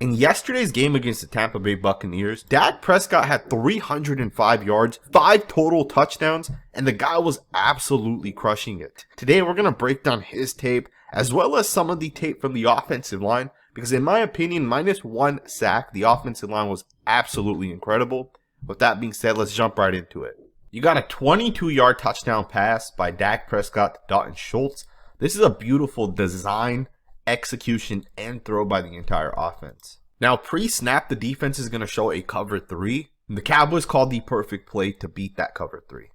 In yesterday's game against the Tampa Bay Buccaneers, Dak Prescott had 305 yards, 5 total touchdowns, and the guy was absolutely crushing it. Today we're going to break down his tape as well as some of the tape from the offensive line because in my opinion, minus 1 sack, the offensive line was absolutely incredible. With that being said, let's jump right into it. You got a 22-yard touchdown pass by Dak Prescott to Dalton Schultz. This is a beautiful design, execution, and throw by the entire offense. Now, pre-snap, the defense is going to show a cover 3. And the Cowboys called the perfect play to beat that cover 3.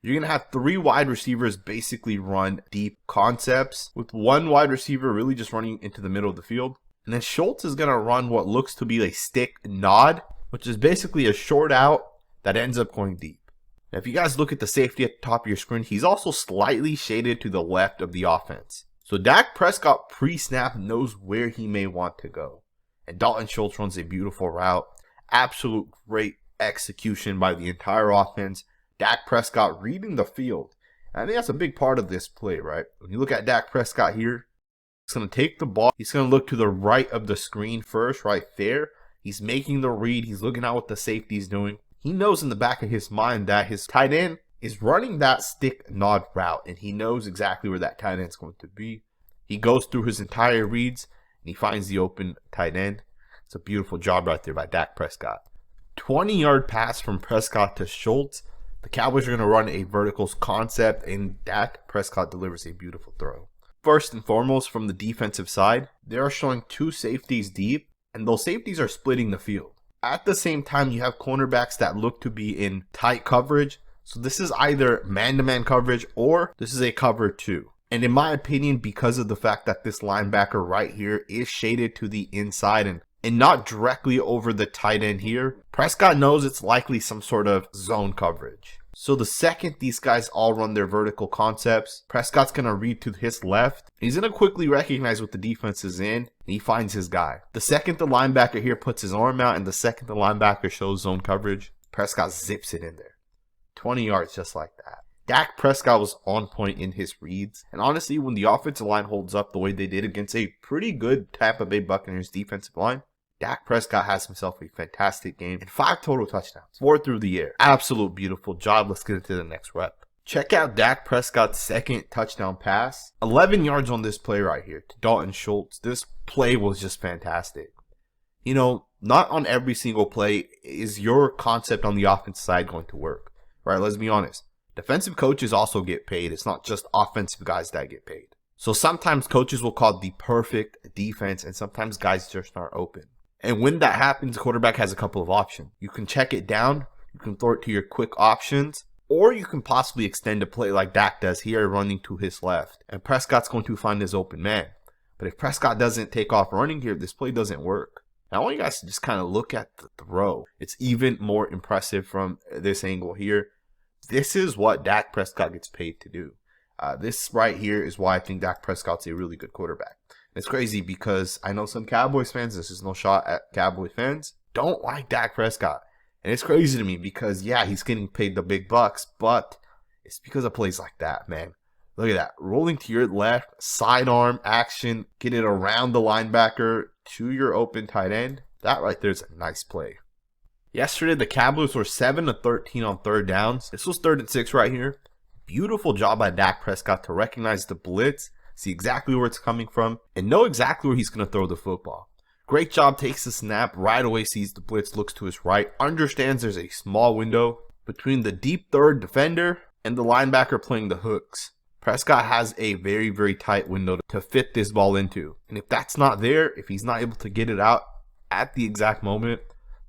You're going to have 3 wide receivers basically run deep concepts, with 1 wide receiver really just running into the middle of the field. And then Schultz is going to run what looks to be a stick nod, which is basically a short out that ends up going deep. Now, if you guys look at the safety at the top of your screen, he's also slightly shaded to the left of the offense. So Dak Prescott pre-snap knows where he may want to go. And Dalton Schultz runs a beautiful route. Absolute great execution by the entire offense. Dak Prescott reading the field. And I think that's a big part of this play, right? When you look at Dak Prescott here, he's going to take the ball. He's going to look to the right of the screen first, right there. He's making the read. He's looking at what the safety's doing. He knows in the back of his mind that his tight end is running that stick nod route, and he knows exactly where that tight end is going to be. He goes through his entire reads, and he finds the open tight end. It's a beautiful job right there by Dak Prescott. 20-yard pass from Prescott to Schultz. The Cowboys are going to run a verticals concept, and Dak Prescott delivers a beautiful throw. First and foremost, from the defensive side, they are showing 2 safeties deep, and those safeties are splitting the field. At the same time, you have cornerbacks that look to be in tight coverage. So this is either man-to-man coverage or this is a cover 2. And in my opinion, because of the fact that this linebacker right here is shaded to the inside and not directly over the tight end here, Prescott knows it's likely some sort of zone coverage. So the second these guys all run their vertical concepts, Prescott's going to read to his left. He's going to quickly recognize what the defense is in, and he finds his guy. The second the linebacker here puts his arm out, and the second the linebacker shows zone coverage, Prescott zips it in there. 20 yards just like that. Dak Prescott was on point in his reads, and honestly, when the offensive line holds up the way they did against a pretty good Tampa Bay Buccaneers defensive line, Dak Prescott has himself a fantastic game and 5 total touchdowns, 4 through the air. Absolute beautiful job. Let's get into the next rep. Check out Dak Prescott's second touchdown pass. 11 yards on this play right here to Dalton Schultz. This play was just fantastic. You know, not on every single play is your concept on the offensive side going to work. Right? Let's be honest. Defensive coaches also get paid. It's not just offensive guys that get paid. So sometimes coaches will call the perfect defense and sometimes guys just aren't open. And when that happens, the quarterback has a couple of options. You can check it down, you can throw it to your quick options, or you can possibly extend a play like Dak does here, running to his left. And Prescott's going to find his open man. But if Prescott doesn't take off running here, this play doesn't work. Now, I want you guys to just kind of look at the throw. It's even more impressive from this angle here. This is what Dak Prescott gets paid to do. This right here is why I think Dak Prescott's a really good quarterback. It's crazy because I know some Cowboys fans, this is no shot at Cowboy fans, don't like Dak Prescott. And it's crazy to me because, yeah, he's getting paid the big bucks, but it's because of plays like that, man. Look at that. Rolling to your left, sidearm action, get it around the linebacker to your open tight end. That right there is a nice play. Yesterday, the Cowboys were 7 of 13 on third downs. This was 3rd and 6 right here. Beautiful job by Dak Prescott to recognize the blitz, see exactly where it's coming from, and know exactly where he's going to throw the football. Great job, takes the snap, right away sees the blitz, looks to his right, understands there's a small window between the deep third defender and the linebacker playing the hooks. Prescott has a very, very tight window to fit this ball into. And if that's not there, if he's not able to get it out at the exact moment,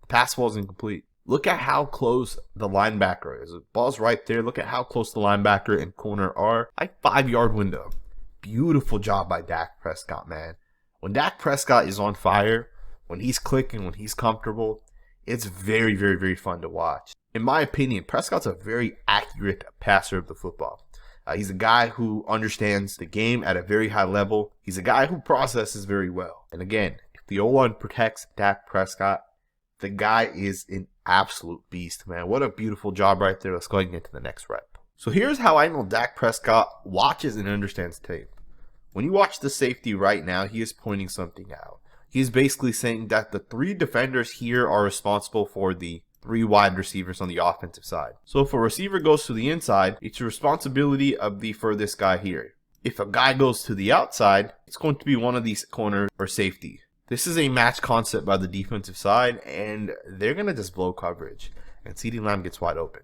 the pass ball is incomplete. Look at how close the linebacker is. The ball's right there. Look at how close the linebacker and corner are. Like 5-yard window. Beautiful job by Dak Prescott, man. When Dak Prescott is on fire, when he's clicking, when he's comfortable, it's very, very, very fun to watch. In my opinion, Prescott's a very accurate passer of the football. He's a guy who understands the game at a very high level. He's a guy who processes very well. And again, if the O-line protects Dak Prescott, the guy is an absolute beast, man. What a beautiful job right there. Let's go ahead and get to the next rep. So here's how I know Dak Prescott watches and understands tape. When you watch the safety right now, he is pointing something out. He's basically saying that the 3 defenders here are responsible for the 3 wide receivers on the offensive side. So if a receiver goes to the inside, it's the responsibility of the furthest guy here. If a guy goes to the outside, it's going to be one of these corners or safety. This is a match concept by the defensive side, and they're going to just blow coverage, and CeeDee Lamb gets wide open.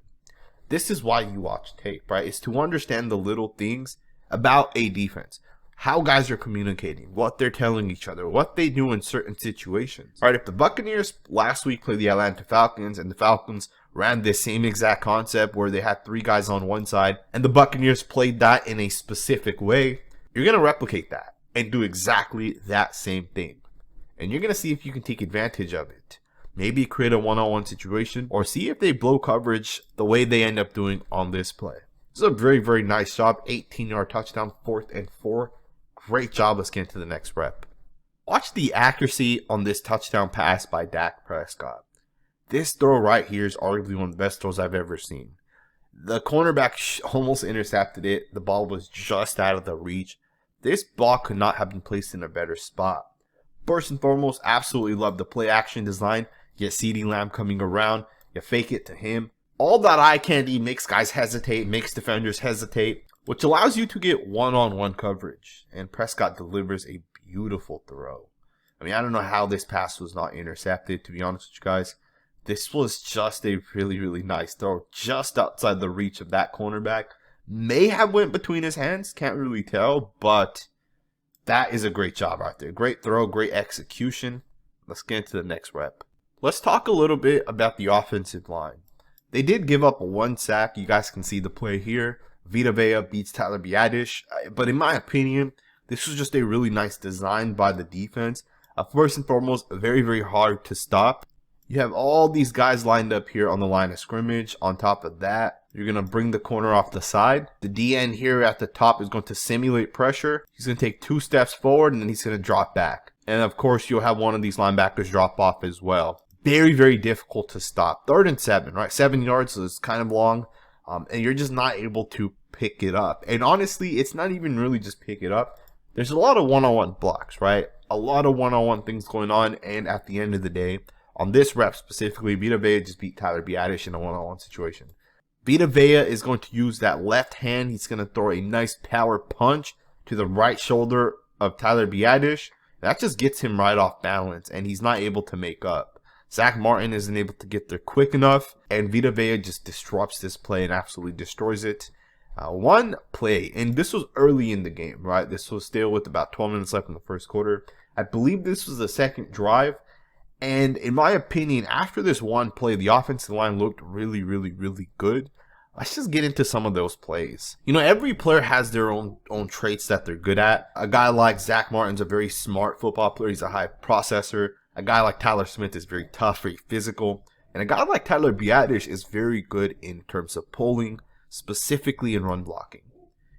This is why you watch tape, right? It's to understand the little things about a defense. How guys are communicating, what they're telling each other, what they do in certain situations. All right, if the Buccaneers last week played the Atlanta Falcons and the Falcons ran this same exact concept where they had 3 guys on one side and the Buccaneers played that in a specific way, you're going to replicate that and do exactly that same thing. And you're going to see if you can take advantage of it. Maybe create a one-on-one situation or see if they blow coverage the way they end up doing on this play. This is a very, very nice job. 18-yard touchdown, 4th and 4. Great job. Let's get into the next rep. Watch the accuracy on this touchdown pass by Dak Prescott. This throw right here is arguably one of the best throws I've ever seen. The cornerback almost intercepted it. The ball was just out of the reach. This ball could not have been placed in a better spot. First and foremost, absolutely love the play action design. You get CeeDee Lamb coming around. You fake it to him. All that eye candy makes guys hesitate, makes defenders hesitate, which allows you to get one-on-one coverage. And Prescott delivers a beautiful throw. I mean, I don't know how this pass was not intercepted, to be honest with you guys. This was just a really, really nice throw, just outside the reach of that cornerback. May have went between his hands, can't really tell, but that is a great job right there. Great throw, great execution. Let's get into the next rep. Let's talk a little bit about the offensive line. They did give up 1 sack. You guys can see the play here. Vita Vea beats Tyler Biadasz, but in my opinion, this was just a really nice design by the defense. First and foremost, very, very hard to stop. You have all these guys lined up here on the line of scrimmage. On top of that, you're going to bring the corner off the side. The DN here at the top is going to simulate pressure. He's going to take 2 steps forward, and then he's going to drop back. And of course, you'll have one of these linebackers drop off as well. Very, very difficult to stop. 3rd and 7, right? 7 yards, so it's kind of long. And you're just not able to pick it up. And honestly, it's not even really just pick it up. There's a lot of one-on-one blocks, right? A lot of one-on-one things going on. And at the end of the day, on this rep specifically, Vita Vea just beat Tyler Biadasz in a one-on-one situation. Vita Vea is going to use that left hand. He's going to throw a nice power punch to the right shoulder of Tyler Biadasz. That just gets him right off balance, and he's not able to make up. Zach Martin isn't able to get there quick enough, and Vita Vea just disrupts this play and absolutely destroys it. One play, and this was early in the game, right? This was still with about 12 minutes left in the first quarter. I believe this was the second drive, and in my opinion, after this one play, the offensive line looked really, really, really good. Let's just get into some of those plays. You know, every player has their own traits that they're good at. A guy like Zach Martin's a very smart football player. He's a high processor. A guy like Tyler Smith is very tough, very physical. And a guy like Tyler Biadasz is very good in terms of pulling, specifically in run blocking.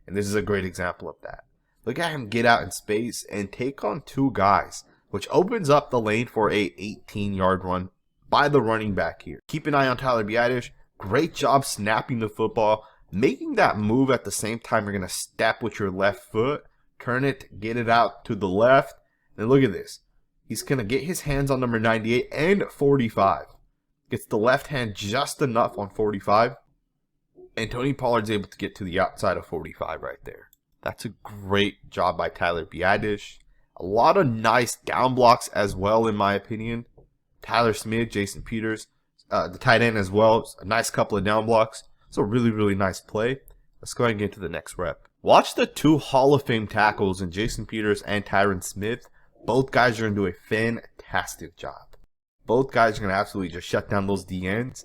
And this is a great example of that. Look at him get out in space and take on 2 guys, which opens up the lane for a 18-yard run by the running back here. Keep an eye on Tyler Biadasz. Great job snapping the football, making that move at the same time. You're going to step with your left foot, turn it, get it out to the left. And look at this. He's going to get his hands on number 98 and 45. Gets the left hand just enough on 45. And Tony Pollard's able to get to the outside of 45 right there. That's a great job by Tyler Biadasz. A lot of nice down blocks as well, in my opinion. Tyler Smith, Jason Peters, the tight end as well. A nice couple of down blocks. It's a really, really nice play. Let's go ahead and get to the next rep. Watch the 2 Hall of Fame tackles in Jason Peters and Tyron Smith. Both guys are going to do a fantastic job. Both guys are going to absolutely just shut down those DNs.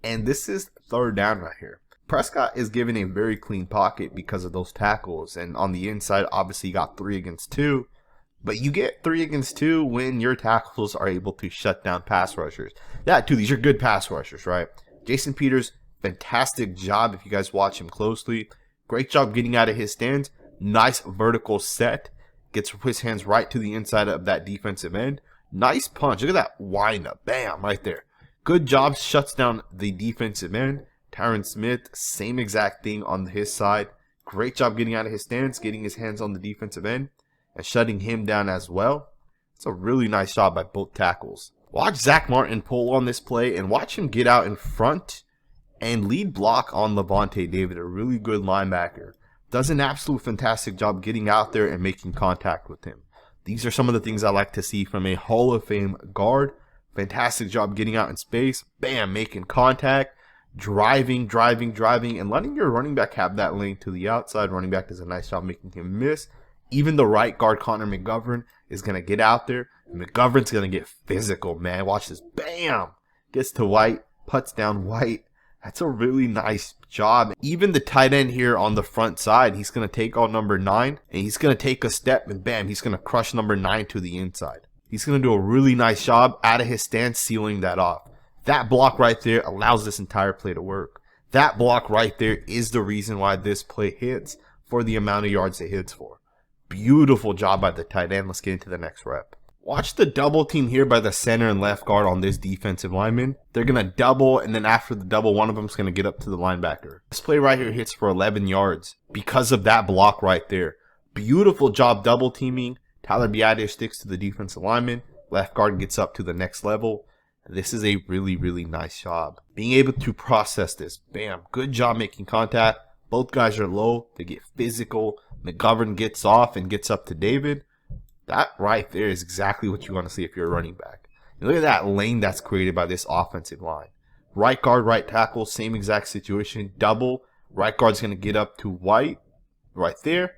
And this is 3rd down right here. Prescott is given a very clean pocket because of those tackles. And on the inside, obviously, you got 3 against 2. But you get 3 against 2 when your tackles are able to shut down pass rushers. Yeah, too, these are good pass rushers, right? Jason Peters, fantastic job if you guys watch him closely. Great job getting out of his stance. Nice vertical set. Gets his hands right to the inside of that defensive end. Nice punch. Look at that wind up. Bam, right there. Good job. Shuts down the defensive end. Tyron Smith, same exact thing on his side. Great job getting out of his stance, getting his hands on the defensive end, and shutting him down as well. It's a really nice job by both tackles. Watch Zach Martin pull on this play and watch him get out in front and lead block on Levante David, a really good linebacker. Does an absolute fantastic job getting out there and making contact with him. These are some of the things I like to see from a Hall of Fame guard. Fantastic job getting out in space. Bam, making contact. Driving, and letting your running back have that lane to the outside. Running back does a nice job making him miss. Even the right guard, Connor Mcgovern, is going to get out there. McGovern's going to get physical, man. Watch this. Bam! Gets to White. Puts down White. That's a really nice job. Even the tight end here on the front side, he's going to take on number 9. And he's going to take a step. And bam, he's going to crush number 9 to the inside. He's going to do a really nice job out of his stance sealing that off. That block right there allows this entire play to work. That block right there is the reason why this play hits for the amount of yards it hits for. Beautiful job by the tight end. Let's get into the next rep. Watch the double team here by the center and left guard on this defensive lineman. They're going to double, and then after the double, one of them is going to get up to the linebacker. This play right here hits for 11 yards because of that block right there. Beautiful job double teaming. Tyler Biadasz sticks to the defensive lineman. Left guard gets up to the next level. This is a really, really nice job. Being able to process this. Bam. Good job making contact. Both guys are low. They get physical. McGovern gets off and gets up to David. That right there is exactly what you want to see if you're a running back. And look at that lane that's created by this offensive line. Right guard, right tackle, same exact situation. Double. Right guard's going to get up to White. Right there.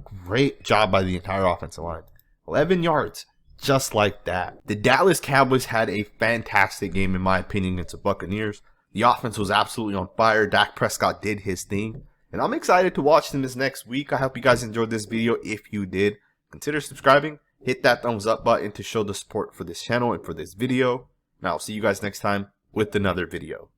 Great job by the entire offensive line. 11 yards. Just like that. The Dallas Cowboys had a fantastic game, in my opinion, against the Buccaneers. The offense was absolutely on fire. Dak Prescott did his thing. And I'm excited to watch them this next week. I hope you guys enjoyed this video. If you did, consider subscribing. Hit that thumbs up button to show the support for this channel and for this video. And I'll see you guys next time with another video.